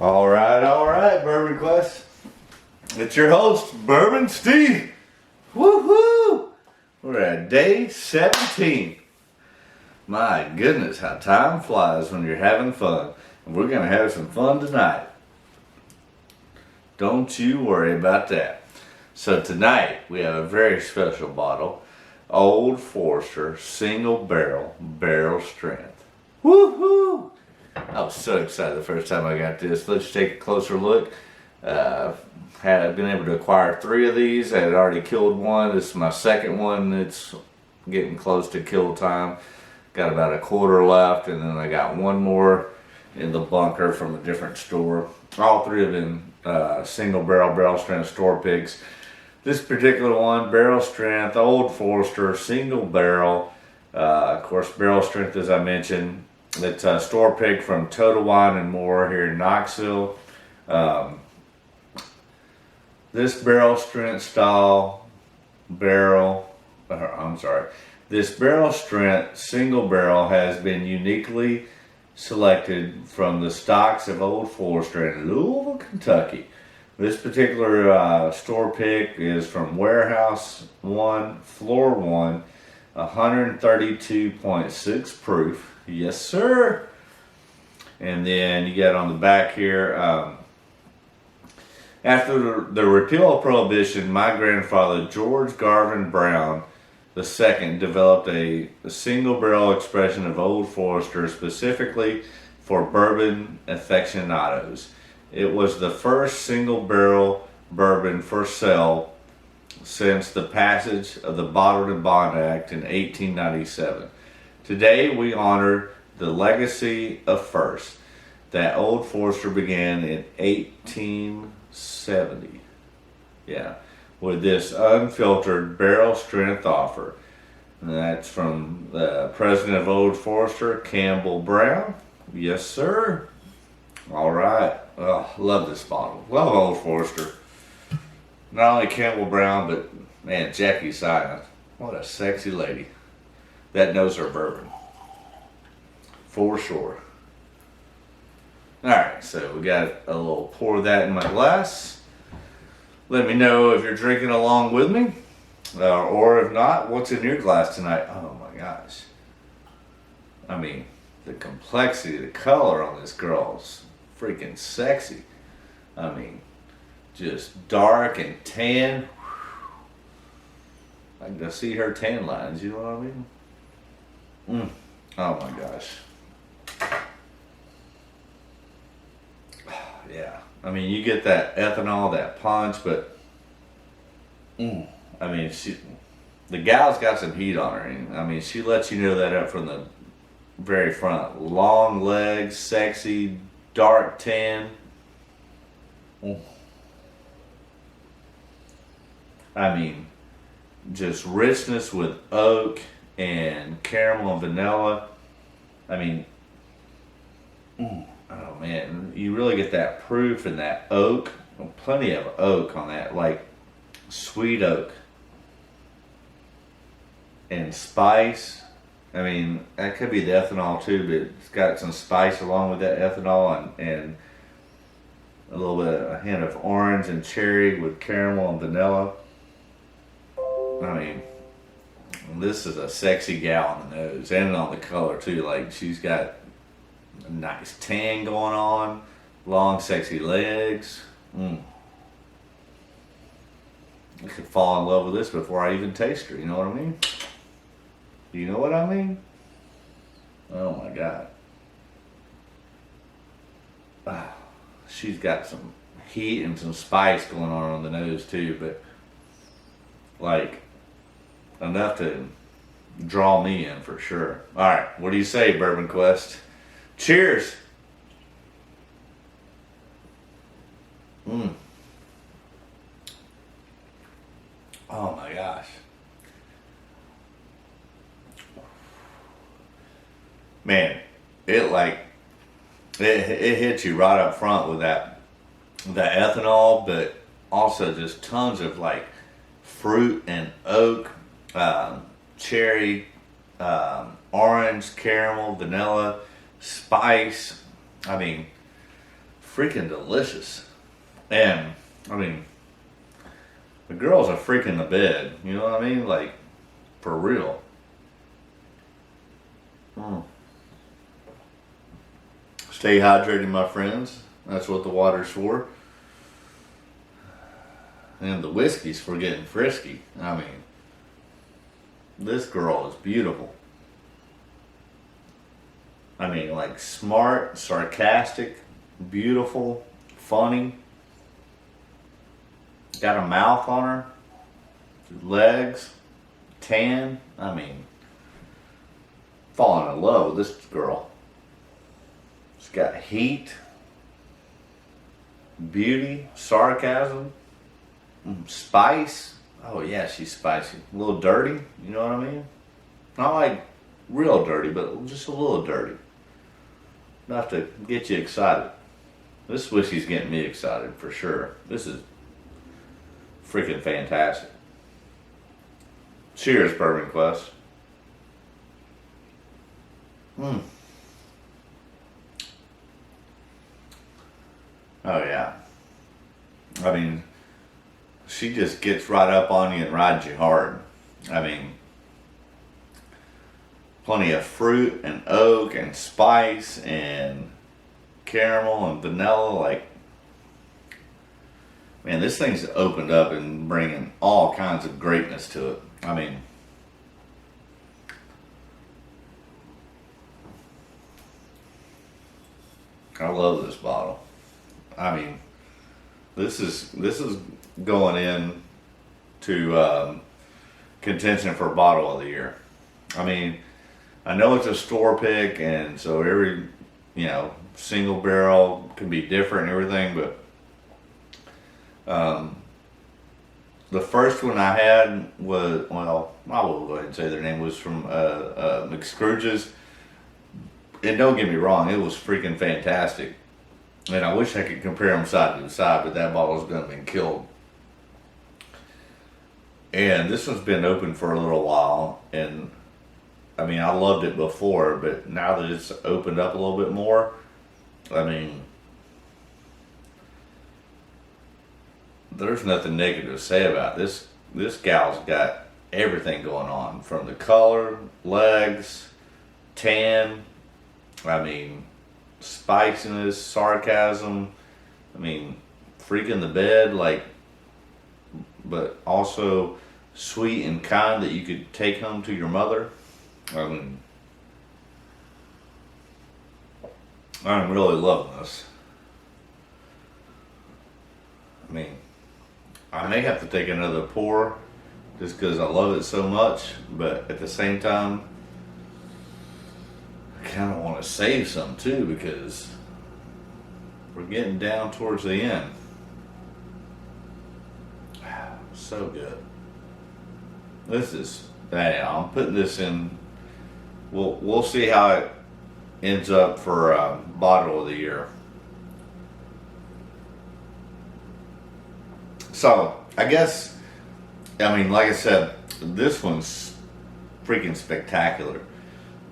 All right, Bourbon Quest. It's your host, Bourbon Steve. Woohoo! We're at day 17. My goodness, how time flies when you're having fun. And we're going to have some fun tonight. Don't you worry about that. So tonight, we have a very special bottle. Old Forester Single Barrel Strength. Woohoo! I was so excited the first time I got this. Let's take a closer look. Had been able to acquire 3 of these. I had already killed one. This is my second one. It's getting close to kill time. Got about a quarter left, and then I got one more in the bunker from a different store. All 3 of them single barrel strength store picks. This particular one, barrel strength, Old Forester, single barrel. Of course, barrel strength, as I mentioned. It's a store pick from Total Wine and More here in Knoxville. This barrel strength style this barrel strength single barrel has been uniquely selected from the stocks of Old Forester in Louisville, Kentucky. This particular store pick is from Warehouse 1, Floor 1, 132.6 proof. Yes, sir. And then you got on the back here, after the repeal of Prohibition, my grandfather, George Garvin Brown II, developed a single barrel expression of Old Forester specifically for bourbon aficionados. It was the first single barrel bourbon for sale since the passage of the Bottled and Bond Act in 1897. Today we honor the legacy of first that Old Forester began in 1870. With this unfiltered barrel strength offer. And that's from the president of Old Forester, Campbell Brown. Yes, sir. All right. Oh, love this bottle. Love Old Forester. Not only Campbell Brown, but man, Jackie Silent. What a sexy lady. That knows her bourbon. For sure. Alright, so we got a little pour of that in my glass. Let me know if you're drinking along with me. Or if not, what's in your glass tonight? Oh my gosh. I mean, the complexity, the color on this girl's freaking sexy. I mean, just dark and tan. I can just see her tan lines, you know what I mean? Oh my gosh. Yeah, I mean, you get that ethanol, that punch, but I mean, the gal's got some heat on her. And, I mean, she lets you know that up from the very front. Long legs, sexy, dark tan. I mean, just richness with oak and caramel and vanilla. I mean, oh man, you really get that proof and that oak. Plenty of oak on that, like sweet oak and spice. I mean, that could be the ethanol too, but it's got some spice along with that ethanol and a little bit, a hint of orange and cherry with caramel and vanilla. I mean, this is a sexy gal on the nose and on the color too. Like, she's got a nice tan going on, long sexy legs. I could fall in love with this before I even taste her, you know what I mean? You know what I mean? Oh my God. She's got some heat and some spice going on the nose too, but like enough to draw me in for sure. Alright, what do you say, Bourbon Quest? Cheers! Oh my gosh. Man, it hits you right up front with that ethanol, but also just tons of like fruit and oak, cherry, orange, caramel, vanilla, spice. I mean, freaking delicious. And, I mean, the girls are freaking the bed. You know what I mean? Like, for real. Stay hydrated, my friends. That's what the water's for. And the whiskey's for getting frisky. I mean, this girl is beautiful. I mean, like smart, sarcastic, beautiful, funny. Got a mouth on her. Legs. Tan. I mean, falling in love with this girl. She's got heat, beauty, sarcasm, spice. Oh yeah, she's spicy. A little dirty, you know what I mean? Not like real dirty, but just a little dirty. Enough to get you excited. This whiskey's getting me excited for sure. This is freaking fantastic. Cheers, Bourbon Quest. Oh yeah. I mean, she just gets right up on you and rides you hard. I mean, plenty of fruit and oak and spice and caramel and vanilla. Like, man, this thing's opened up and bringing all kinds of greatness to it. I mean, I love this bottle. I mean, this is going in to contention for bottle of the year. I mean, I know it's a store pick, and so every single barrel can be different and everything, but the first one I had was, well, I will go ahead and say their name was from McScrooge's. And don't get me wrong, it was freaking fantastic. And I wish I could compare them side to side, but that bottle's gonna been killed. And this one's been open for a little while, and I mean, I loved it before, but now that it's opened up a little bit more, I mean, there's nothing negative to say about this. This gal's got everything going on, from the color, legs, tan, I mean, spiciness, sarcasm, I mean, freaking the bed, like, but also sweet and kind that you could take home to your mother. I mean, I'm really loving this. I mean, I may have to take another pour just because I love it so much, but at the same time, I kind of want to save some too because we're getting down towards the end. So good. This is, I'm putting this in. We'll see how it ends up for bottle of the year. So I guess, I mean, like I said, this one's freaking spectacular.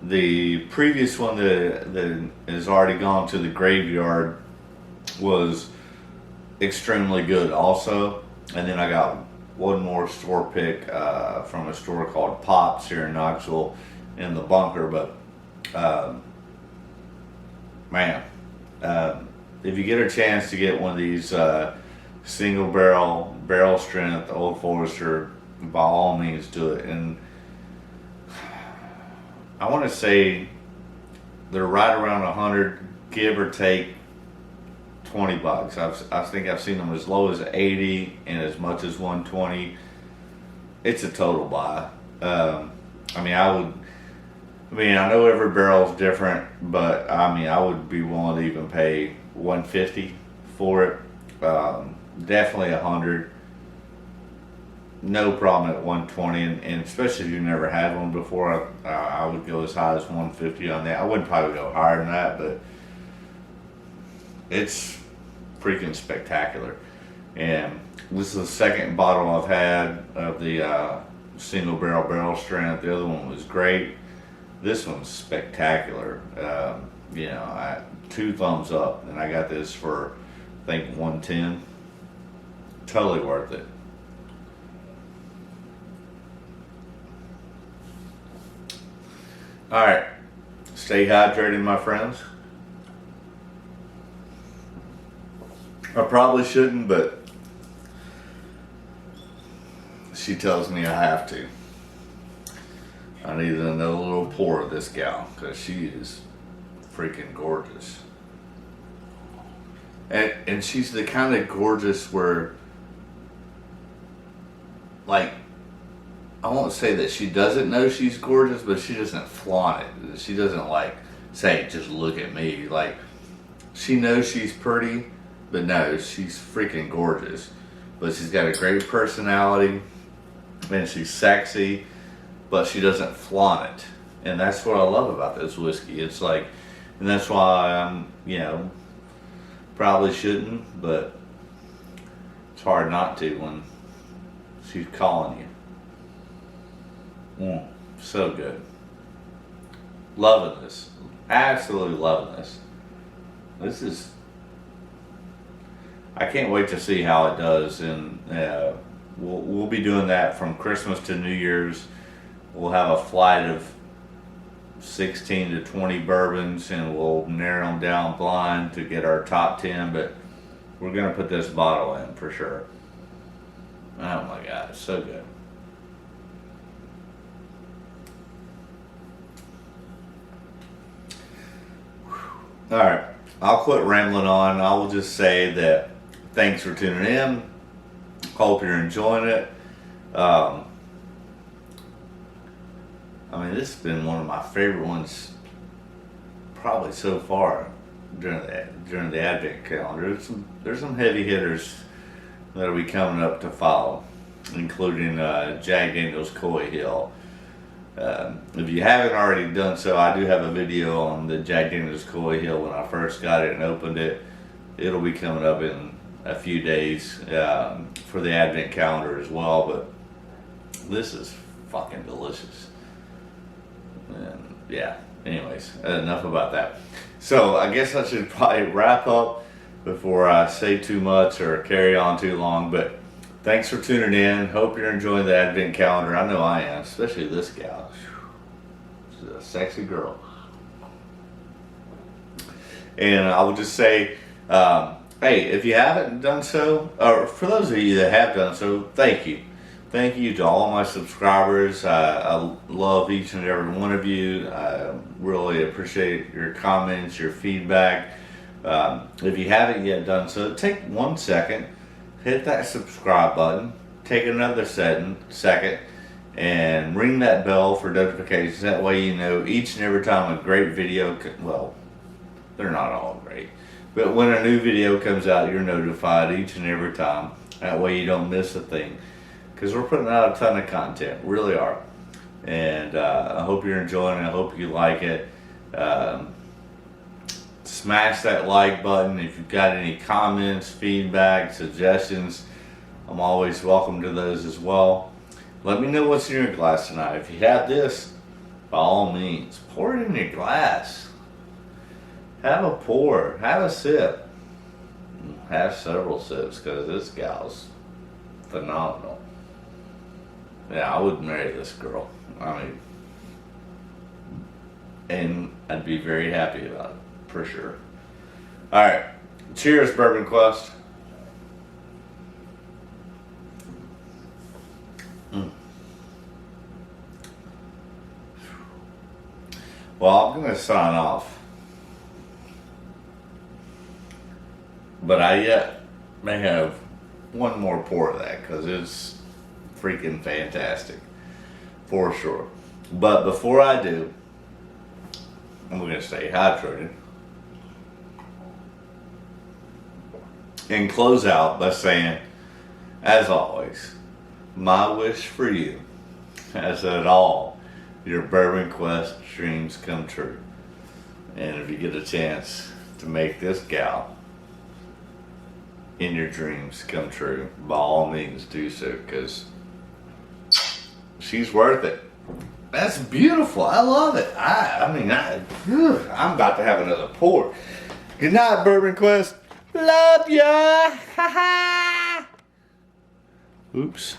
The previous one that has already gone to the graveyard was extremely good also. And then I got one more store pick from a store called Pops here in Knoxville in the bunker. But man, if you get a chance to get one of these single barrel strength Old Forester, by all means do it. And I want to say they're right around 100, give or take $20. I think I've seen them as low as 80 and as much as 120. It's a total buy. I know every barrel is different, but I mean, I would be willing to even pay 150 for it. Definitely 100. No problem at 120, and especially if you've never had one before, I would go as high as 150 on that. I wouldn't probably go higher than that, but it's freaking spectacular. And this is the second bottle I've had of the single barrel strength. The other one was great. This one's spectacular. you know, 2 thumbs up, and I got this for I think 110. Totally worth it. All right, stay hydrated, my friends. I probably shouldn't, but she tells me I have to. I need another little pour of this gal because she is freaking gorgeous. And she's the kind of gorgeous where, like, I won't say that she doesn't know she's gorgeous, but she doesn't flaunt it. She doesn't, like, say, just look at me. Like, she knows she's pretty, but no, she's freaking gorgeous. But she's got a great personality, and she's sexy, but she doesn't flaunt it. And that's what I love about this whiskey. It's like, and that's why I'm, you know, probably shouldn't, but it's hard not to when she's calling you. So good. Loving this. Absolutely loving this. This is, I can't wait to see how it does, and we'll be doing that from Christmas to New Year's. We'll have a flight of 16 to 20 bourbons, and we'll narrow them down blind to get our top 10, but we're going to put this bottle in for sure. Oh my God, it's so good. All right, I'll quit rambling on. I will just say that thanks for tuning in. Hope you're enjoying it. I mean, this has been one of my favorite ones probably so far during the Advent calendar. There's some heavy hitters that'll be coming up to follow, including Jack Daniel's Coy Hill. If you haven't already done so, I do have a video on the Jack Daniel's Coy Hill when I first got it and opened it. It'll be coming up in a few days for the Advent calendar as well, but this is fucking delicious. And yeah, anyways, enough about that. So I guess I should probably wrap up before I say too much or carry on too long, but thanks for tuning in. Hope you're enjoying the Advent calendar. I know I am, especially this gal. She's a sexy girl. And I would just say, hey, if you haven't done so, or for those of you that have done so, thank you. Thank you to all my subscribers. I love each and every one of you. I really appreciate your comments, your feedback. If you haven't yet done so, take 1 second, hit that subscribe button, take another second, and ring that bell for notifications. That way you know each and every time a great video, well, they're not all great, but when a new video comes out, you're notified each and every time. That way you don't miss a thing. Because we're putting out a ton of content, really are. And I hope you're enjoying it. I hope you like it. Smash that like button. If you've got any comments, feedback, suggestions, I'm always welcome to those as well. Let me know what's in your glass tonight. If you have this, by all means, pour it in your glass. Have a pour. Have a sip. Have several sips, because this gal's phenomenal. Yeah, I would marry this girl. I mean, and I'd be very happy about it, for sure. All right, cheers, Bourbon Quest. Well, I'm going to sign off. But I yet may have one more pour of that, because it's freaking fantastic, for sure. But before I do, I'm going to stay hydrated and close out by saying, as always, my wish for you is that all your Bourbon Quest dreams come true. And if you get a chance to make this gal in your dreams come true, by all means do so, because she's worth it. That's beautiful. I love it. I'm about to have another pour. Good night, Bourbon Quest. Love ya. Ha ha. Oops.